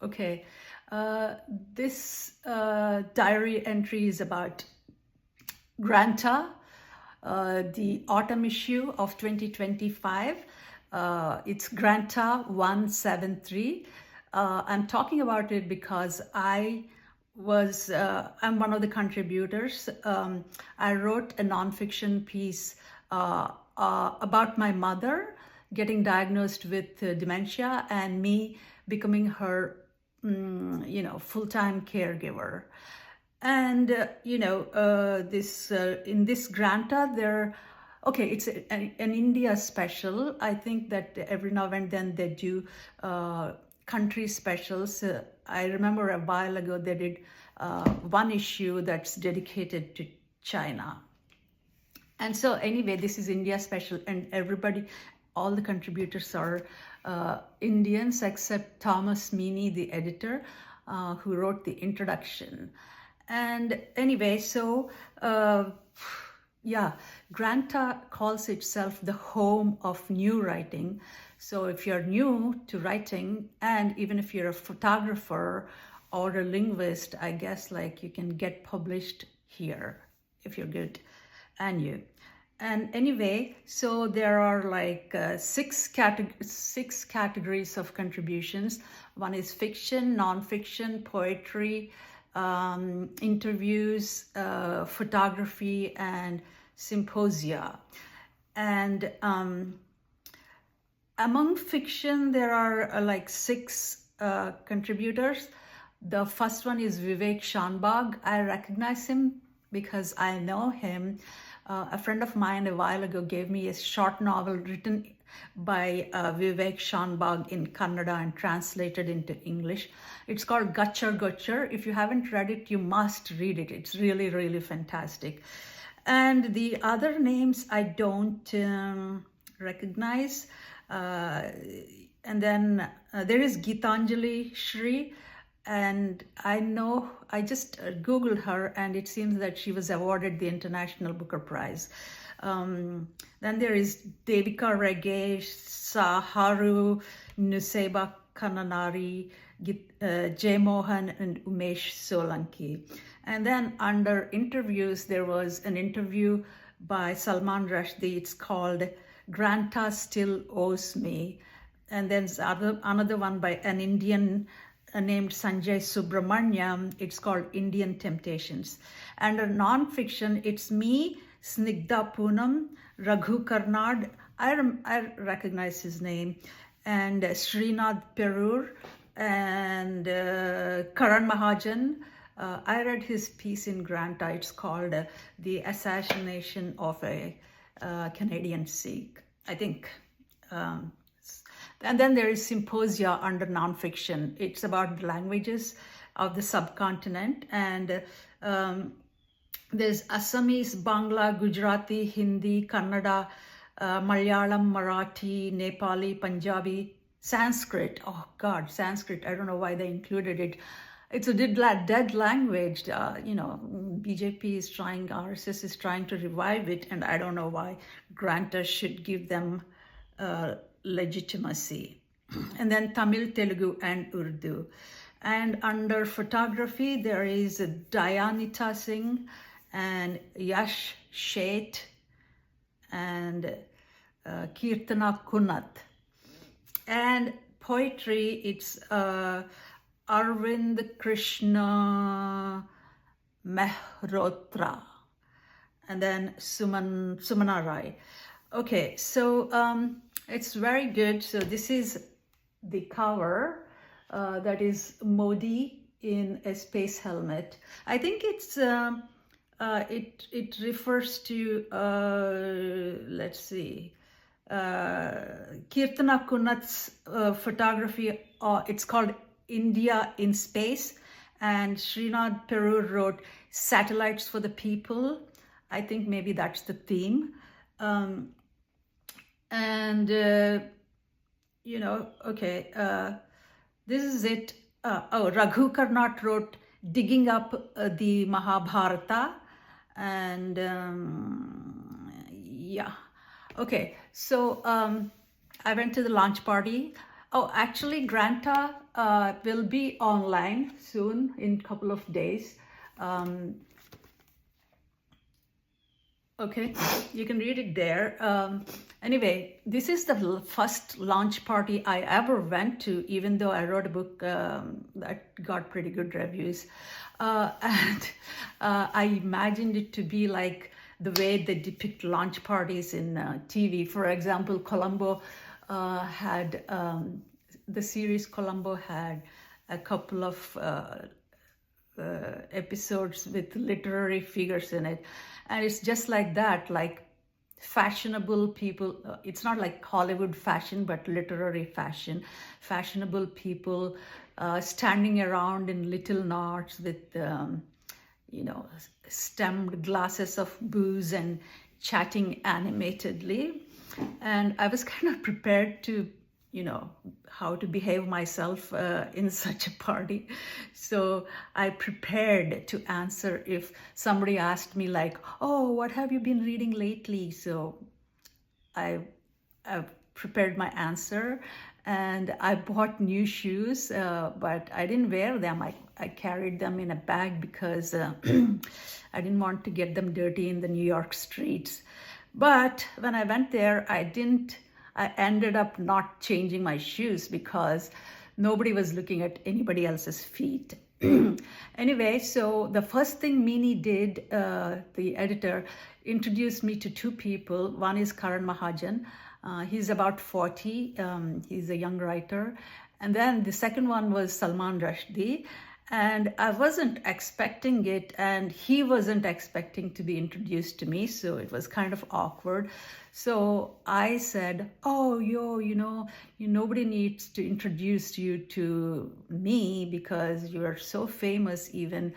Okay, this diary entry is about Granta, the autumn issue of 2025. It's Granta 173. I'm talking about it because I'm one of the contributors. I wrote a nonfiction piece about my mother getting diagnosed with dementia and me becoming her full-time caregiver. And this in this Granta it's an India special. I think that every now and then they do country specials. I remember a while ago they did one issue that's dedicated to China. And so anyway, this is India special, and all the contributors are Indians except Thomas Meaney, the editor, who wrote the introduction. And anyway, so Granta calls itself the home of new writing. So if you're new to writing, and even if you're a photographer or a linguist, I guess like you can get published here if you're good. And anyway, so there are like six categories of contributions. One is fiction, non-fiction, poetry, interviews, photography, and symposia. And among fiction, there are like six contributors. The first one is Vivek ShanBhag. I recognize him because I know him. A friend of mine a while ago gave me a short novel written by Vivek ShanBhag in Kannada and translated into English. It's called Gachar Gachar. If you haven't read it, you must read it. It's really, really fantastic. And the other names I don't recognize. And then there is Geetanjali Shree. And I just Googled her, and it seems that she was awarded the International Booker Prize. Then there is Devika, Rege, Saharu, Nussaiba, Kannanari, Jeymohan, and Umesh, Solanki. And then under interviews, there was an interview by Salman Rushdie. It's called Granta Still Owes Me. And then another one by an Indian named Sanjay Subramanyam. It's called Indian Temptations. And a non-fiction, it's me, Snigdha Poonam, Raghu Karnad, I recognize his name, and Srinath Perur, and Karan Mahajan. I read his piece in Granta. It's called The Assassination of a Canadian Sikh, I think. And then there is Symposia under nonfiction. It's about the languages of the subcontinent. And there's Assamese, Bangla, Gujarati, Hindi, Kannada, Malayalam, Marathi, Nepali, Punjabi, Sanskrit. Oh God, Sanskrit. I don't know why they included it. It's a dead language. BJP is trying, RSS is trying to revive it. And I don't know why Granta should give them legitimacy. And then Tamil, Telugu, and Urdu. And under photography, there is Dayanita Singh and Yash Sheth and Kirtana Kunat. And poetry, it's Arvind Krishna Mehrotra. And then Sumana Rai. Okay, so it's very good. So this is the cover that is Modi in a space helmet. I think it's it refers to let's see, Kirtana Kunat's photography. It's called India in Space, and Srinath Perur wrote Satellites for the People. I think maybe that's the theme. This is it. Raghu Karnat wrote Digging Up the Mahabharata. And okay, so I went to the launch party. Oh, actually, Granta will be online soon in a couple of days. Okay, you can read it there. Anyway, this is the first launch party I ever went to, even though I wrote a book that got pretty good reviews. And I imagined it to be like the way they depict launch parties in TV. For example, Colombo had, the series Colombo had a couple of episodes with literary figures in it, and it's just like that, like fashionable people. It's not like Hollywood fashion, but literary fashion. Fashionable people standing around in little knots with stemmed glasses of booze and chatting animatedly. And I was kind of prepared to how to behave myself in such a party. So I prepared to answer if somebody asked me like, oh, what have you been reading lately? So I prepared my answer, and I bought new shoes, but I didn't wear them. I carried them in a bag because I didn't want to get them dirty in the New York streets. But when I went there, I ended up not changing my shoes because nobody was looking at anybody else's feet. Anyway, so the first thing Meaney did, the editor, introduced me to two people. One is Karan Mahajan. He's about 40. He's a young writer. And then the second one was Salman Rushdie. And I wasn't expecting it, and he wasn't expecting to be introduced to me, so it was kind of awkward. So I said, oh, nobody needs to introduce you to me because you are so famous. Even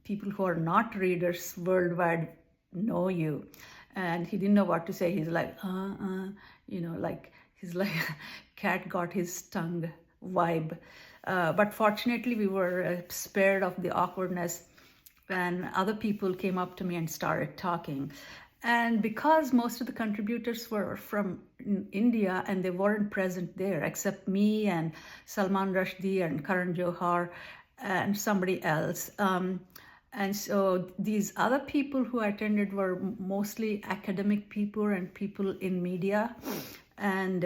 people who are not readers worldwide know you. And he didn't know what to say. He's like, like he's like cat got his tongue vibe. But fortunately, we were spared of the awkwardness when other people came up to me and started talking. And because most of the contributors were from India and they weren't present there, except me and Salman Rushdie and Karan Johar and somebody else. And so these other people who attended were mostly academic people and people in media. And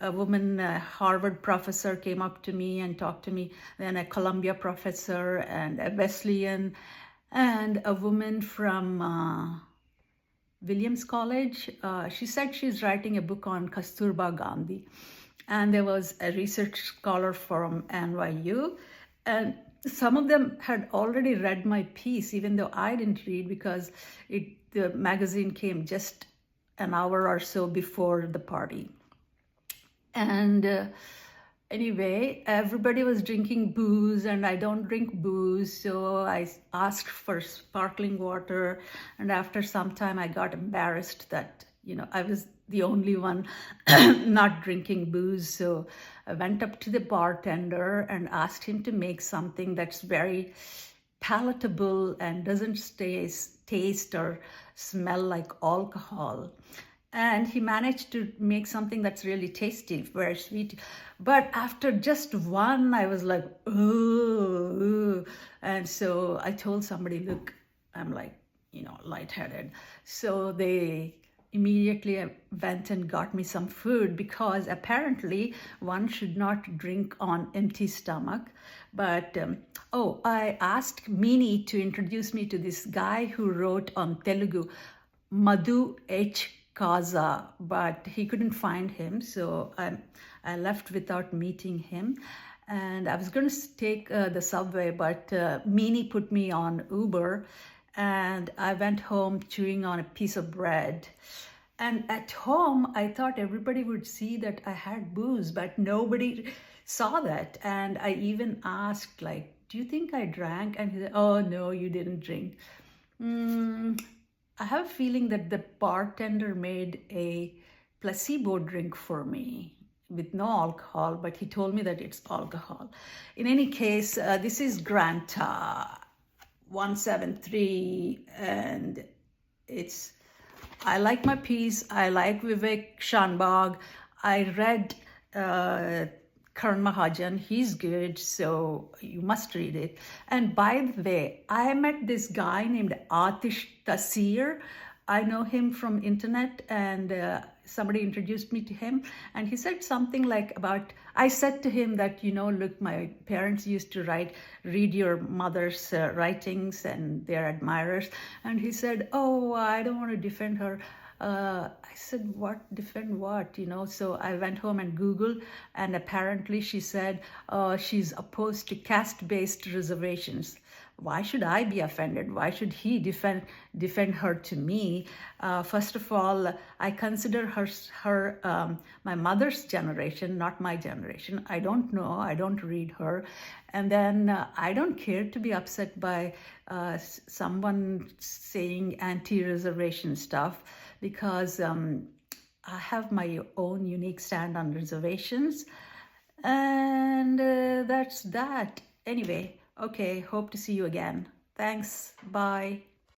a woman, a Harvard professor, came up to me and talked to me, then a Columbia professor and a Wesleyan, and a woman from Williams College. She said she's writing a book on Kasturba Gandhi. And there was a research scholar from NYU. And some of them had already read my piece, even though I didn't read because the magazine came just an hour or so before the party. And anyway, everybody was drinking booze, and I don't drink booze, so I asked for sparkling water. And after some time, I got embarrassed that, I was the only one not drinking booze. So I went up to the bartender and asked him to make something that's very palatable and doesn't taste or smell like alcohol. And he managed to make something that's really tasty, very sweet. But after just one, I was like, ooh. And so I told somebody, look, I'm like, lightheaded. So they immediately went and got me some food because apparently one should not drink on empty stomach. But, I asked Meaney to introduce me to this guy who wrote on Telugu, Madhu H. Kaza, but he couldn't find him, so I left without meeting him. And I was going to take the subway, but Meaney put me on Uber, and I went home chewing on a piece of bread. And at home, I thought everybody would see that I had booze, but nobody saw that. And I even asked, like, do you think I drank? And he said, oh, no, you didn't drink. I have a feeling that the bartender made a placebo drink for me with no alcohol, but he told me that it's alcohol. In any case, this is Granta 173, and I like my piece. I like Vivek ShanBhag. I read Karan Mahajan. He's good, so you must read it. And by the way, I met this guy named Atish Tasir. I know him from internet, and somebody introduced me to him, and he said something like about, I said to him that, look, my parents used to read your mother's writings and their admirers. And he said, oh, I don't want to defend her. I said, what, defend what, So I went home and Googled, and apparently she said she's opposed to caste-based reservations. Why should I be offended? Why should he defend her to me? First of all, I consider her my mother's generation, not my generation. I don't know. I don't read her. And then I don't care to be upset by someone saying anti-reservation stuff, because I have my own unique stand on reservations. And that's that. Anyway, okay, hope to see you again. Thanks. Bye.